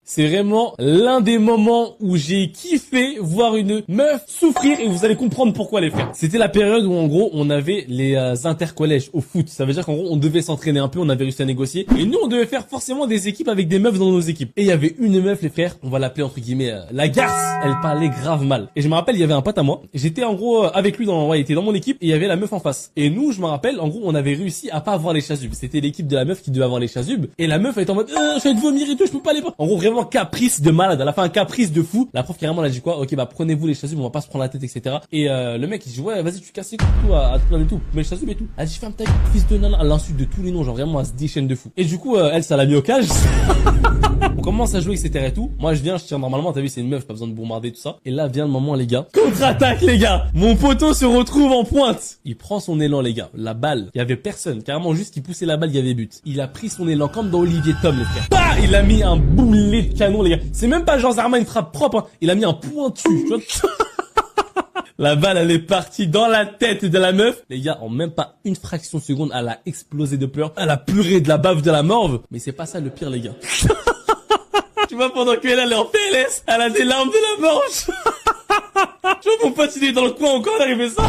C'est vraiment l'un des moments où j'ai kiffé voir une meuf souffrir et vous allez comprendre pourquoi les frères. C'était la période où en gros on avait les intercollèges au foot. Ça veut dire qu'en gros on devait s'entraîner un peu, on avait réussi à négocier et nous on devait faire forcément des équipes avec des meufs dans nos équipes. Et il y avait une meuf les frères, on va l'appeler entre guillemets la garce. Elle parlait grave mal. Et je me rappelle il y avait un pote à moi, j'étais en gros avec lui il était dans mon équipe et il y avait la meuf en face. Et nous je me rappelle en gros on avait réussi à pas avoir les chasubes. C'était l'équipe de la meuf qui devait avoir les chasubes et la meuf elle était en mode je vais te vomir et tout, je peux pas les prendre. En gros vraiment caprice de malade, elle a fait un caprice de fou. La prof carrément elle a dit quoi, ok bah prenez-vous les chasubes, on va pas se prendre la tête etc. Et le mec il dit ouais vas-y tu casses les coups à tout et tout, mais les chasubes et tout. Elle dit ferme ta gueule fils de nana, à l'insulte de tous les noms, genre vraiment elle se déchaîne de fou. Et du coup elle ça l'a mis au cage. On commence à jouer etc et tout. Moi je viens, je tire normalement, t'as vu c'est une meuf, pas besoin de bombarder tout ça. Et là vient le moment les gars, contre-attaque les gars. Mon poteau se retrouve en pointe. Il prend son élan les gars, la balle, il y avait personne, carrément juste qui poussait la balle, il y avait but. Il a pris son élan comme dans Olivier Tom les frères. Bah il a mis un boulet de canon les gars. C'est même pas genre Zarma une frappe propre, hein. Il a mis un pointu, tu vois. La balle, elle est partie dans la tête de la meuf. Les gars, en même pas une fraction de seconde, elle a explosé de peur. Elle a pleuré de la bave de la morve. Mais c'est pas ça le pire, les gars. Tu vois, pendant qu'elle est en PLS, elle a des larmes de la morve. Je vois mon pote, il est dans le coin encore, il arrive ça.